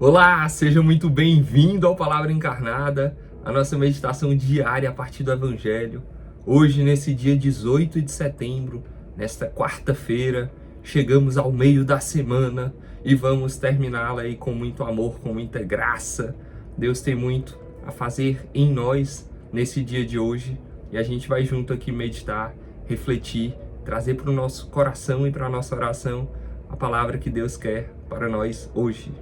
Olá, seja muito bem-vindo ao Palavra Encarnada, a nossa meditação diária a partir do Evangelho. Hoje, nesse dia 18 de setembro, nesta quarta-feira, chegamos ao meio da semana e vamos terminá-la aí com muito amor, com muita graça. Deus tem muito a fazer em nós nesse dia de hoje e a gente vai junto aqui meditar, refletir, trazer para o nosso coração e para a nossa oração a palavra que Deus quer para nós hoje.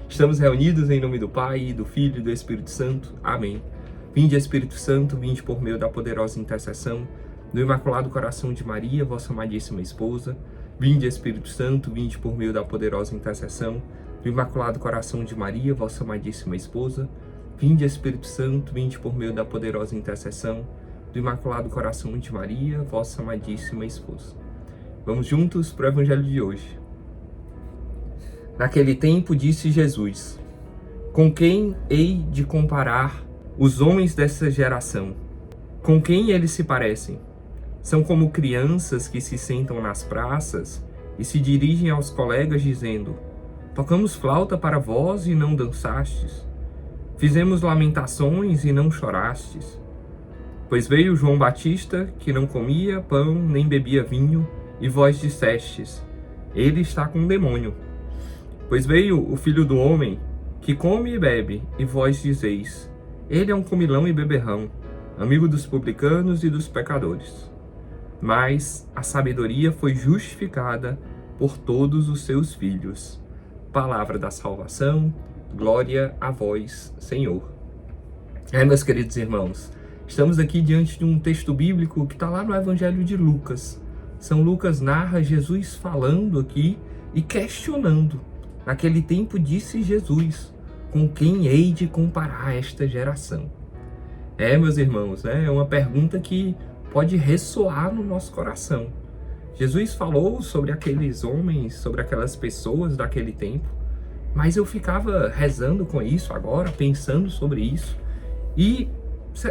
Estamos reunidos em nome do Pai, do Filho e do Espírito Santo. Amém. Vinde, Espírito Santo, vinde por meio da poderosa intercessão do Imaculado Coração de Maria, vossa amadíssima esposa. Vinde, Espírito Santo, vinde por meio da poderosa intercessão do Imaculado Coração de Maria, vossa amadíssima esposa. Vinde, Espírito Santo, vinde por meio da poderosa intercessão do Imaculado Coração de Maria, vossa amadíssima esposa. Vamos juntos para o Evangelho de hoje. Naquele tempo disse Jesus: com quem hei de comparar os homens dessa geração? Com quem eles se parecem? São como crianças que se sentam nas praças e se dirigem aos colegas dizendo: tocamos flauta para vós e não dançastes. Fizemos lamentações e não chorastes. Pois veio João Batista, que não comia pão nem bebia vinho, e vós dissestes: ele está com um demônio. Pois veio o Filho do Homem, que come e bebe, e vós dizeis: ele é um comilão e beberrão, amigo dos publicanos e dos pecadores. Mas a sabedoria foi justificada por todos os seus filhos. Palavra da salvação, glória a vós, Senhor. Meus queridos irmãos, estamos aqui diante de um texto bíblico que está lá no Evangelho de Lucas. São Lucas narra Jesus falando aqui e questionando. Naquele tempo disse Jesus: com quem hei de comparar esta geração? Meus irmãos, é uma pergunta que pode ressoar no nosso coração. Jesus falou sobre aqueles homens, sobre aquelas pessoas daquele tempo, mas eu ficava rezando com isso agora, pensando sobre isso. E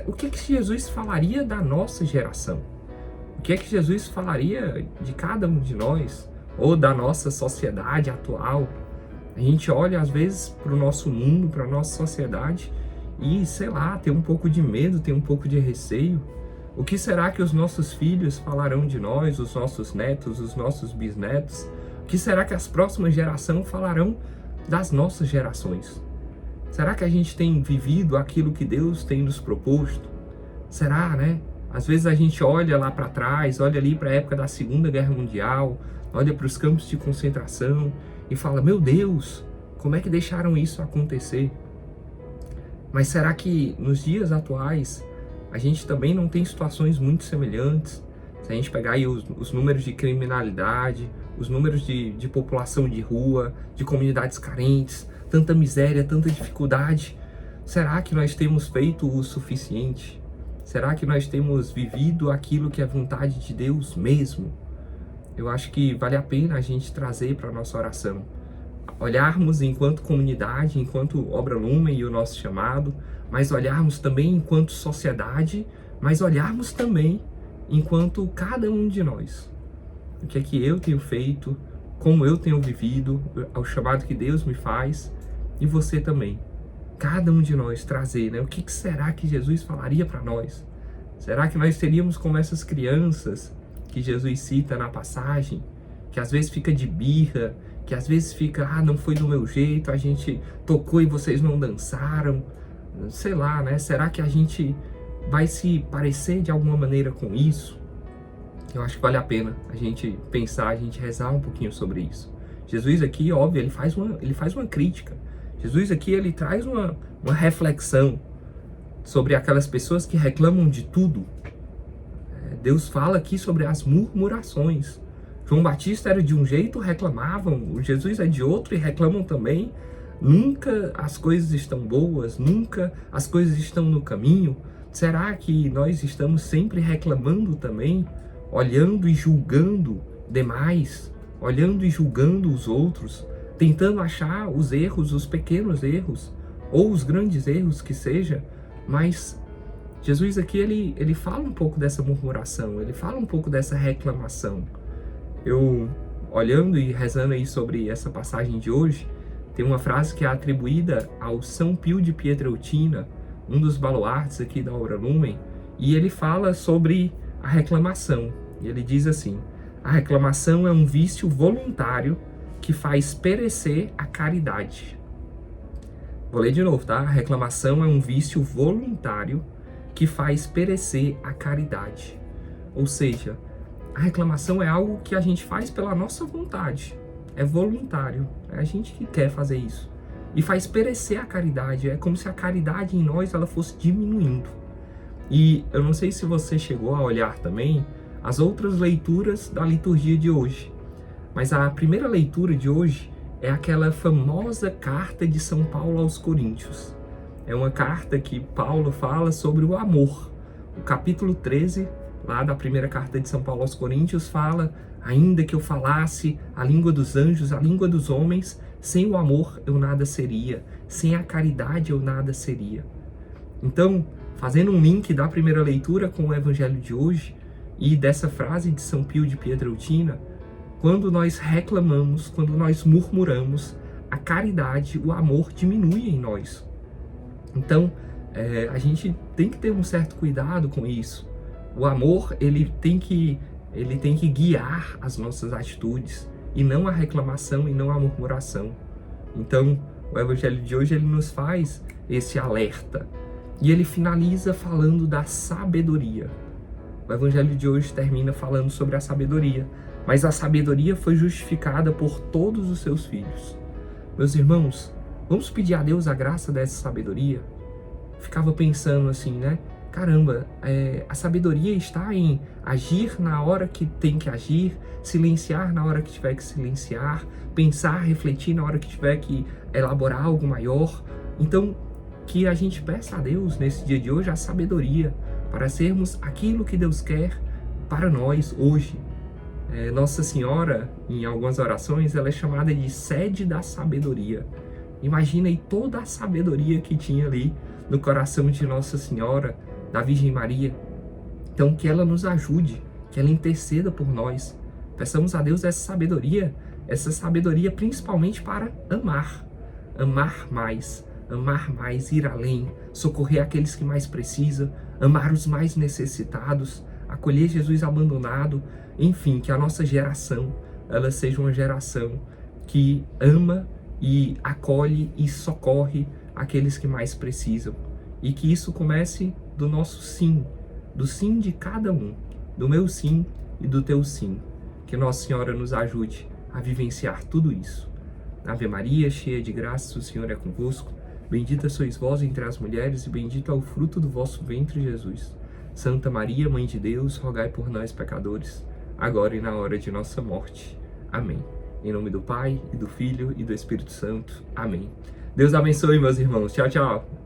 o que Jesus falaria da nossa geração? O que Jesus falaria de cada um de nós, ou da nossa sociedade atual? A gente olha às vezes para o nosso mundo, para a nossa sociedade e, sei lá, tem um pouco de medo, tem um pouco de receio. O que será que os nossos filhos falarão de nós, os nossos netos, os nossos bisnetos? O que será que as próximas gerações falarão das nossas gerações? Será que a gente tem vivido aquilo que Deus tem nos proposto? Será, né? Às vezes a gente olha lá para trás, olha ali para a época da Segunda Guerra Mundial, olha para os campos de concentração e fala: meu Deus, como é que deixaram isso acontecer? Mas será que nos dias atuais a gente também não tem situações muito semelhantes? Se a gente pegar aí os números de criminalidade, os números de população de rua, de comunidades carentes, tanta miséria, tanta dificuldade, será que nós temos feito o suficiente? Será que nós temos vivido aquilo que é vontade de Deus mesmo? Eu acho que vale a pena a gente trazer para a nossa oração. Olharmos enquanto comunidade, enquanto Obra Lumen e o nosso chamado, mas olharmos também enquanto sociedade, mas olharmos também enquanto cada um de nós. O que é que eu tenho feito, como eu tenho vivido, ao chamado que Deus me faz, e você também. Cada um de nós trazer, né? O que será que Jesus falaria para nós? Será que nós teríamos como essas crianças que Jesus cita na passagem, que às vezes fica de birra, que às vezes fica: não foi do meu jeito, a gente tocou e vocês não dançaram, sei lá, né? Será que a gente vai se parecer de alguma maneira com isso? Eu acho que vale a pena a gente pensar, a gente rezar um pouquinho sobre isso. Jesus aqui, óbvio, ele faz uma crítica. Jesus aqui, ele traz uma reflexão sobre aquelas pessoas que reclamam de tudo. Deus fala aqui sobre as murmurações. João Batista era de um jeito, reclamavam. O Jesus é de outro e reclamam também. Nunca as coisas estão boas, nunca as coisas estão no caminho. Será que nós estamos sempre reclamando também? Olhando e julgando demais? Olhando e julgando os outros? Tentando achar os erros, os pequenos erros, ou os grandes erros que seja, mas Jesus aqui, ele fala um pouco dessa murmuração, ele fala um pouco dessa reclamação. Eu, olhando e rezando aí sobre essa passagem de hoje, Tem uma frase que é atribuída ao São Pio de Pietrelcina, um dos baluartes aqui da obra Lumen, e ele fala sobre a reclamação. E ele diz assim: a reclamação é um vício voluntário que faz perecer a caridade. Vou ler de novo, tá? A reclamação é um vício voluntário que faz perecer a caridade. Ou seja, a reclamação é algo que a gente faz pela nossa vontade. É voluntário. É a gente que quer fazer isso. E faz perecer a caridade. É como se a caridade em nós ela fosse diminuindo. E eu não sei se você chegou a olhar também as outras leituras da liturgia de hoje. Mas a primeira leitura de hoje é aquela famosa carta de São Paulo aos Coríntios. É uma carta que Paulo fala sobre o amor. O capítulo 13, lá da primeira carta de São Paulo aos Coríntios, fala: ainda que eu falasse a língua dos anjos, a língua dos homens, sem o amor eu nada seria, sem a caridade eu nada seria. Então, fazendo um link da primeira leitura com o evangelho de hoje e dessa frase de São Pio de Pietrelcina, quando nós reclamamos, quando nós murmuramos, a caridade, o amor diminui em nós. Então, a gente tem que ter um certo cuidado com isso. O amor, ele tem que guiar as nossas atitudes, e não a reclamação e não a murmuração. Então, o evangelho de hoje ele nos faz esse alerta. E ele finaliza falando da sabedoria. O evangelho de hoje termina falando sobre a sabedoria. Mas a sabedoria foi justificada por todos os seus filhos. Meus irmãos, vamos pedir a Deus a graça dessa sabedoria? Ficava pensando assim, né? Caramba, a sabedoria está em agir na hora que tem que agir, silenciar na hora que tiver que silenciar, pensar, refletir na hora que tiver que elaborar algo maior. Então, que a gente peça a Deus nesse dia de hoje a sabedoria para sermos aquilo que Deus quer para nós hoje. Nossa Senhora, em algumas orações, ela é chamada de sede da sabedoria. Imagina aí toda a sabedoria que tinha ali no coração de Nossa Senhora, da Virgem Maria. Então, que ela nos ajude, que ela interceda por nós. Peçamos a Deus essa sabedoria principalmente para amar mais, ir além, socorrer aqueles que mais precisam, amar os mais necessitados, acolher Jesus abandonado. Enfim, que a nossa geração, ela seja uma geração que ama e acolhe e socorre aqueles que mais precisam. E que isso comece do nosso sim, do sim de cada um, do meu sim e do teu sim. Que Nossa Senhora nos ajude a vivenciar tudo isso. Ave Maria, cheia de graça, o Senhor é convosco. Bendita sois vós entre as mulheres e bendito é o fruto do vosso ventre, Jesus. Santa Maria, Mãe de Deus, rogai por nós, pecadores, agora e na hora de nossa morte. Amém. Em nome do Pai, e do Filho, e do Espírito Santo. Amém. Deus abençoe, meus irmãos. Tchau, tchau.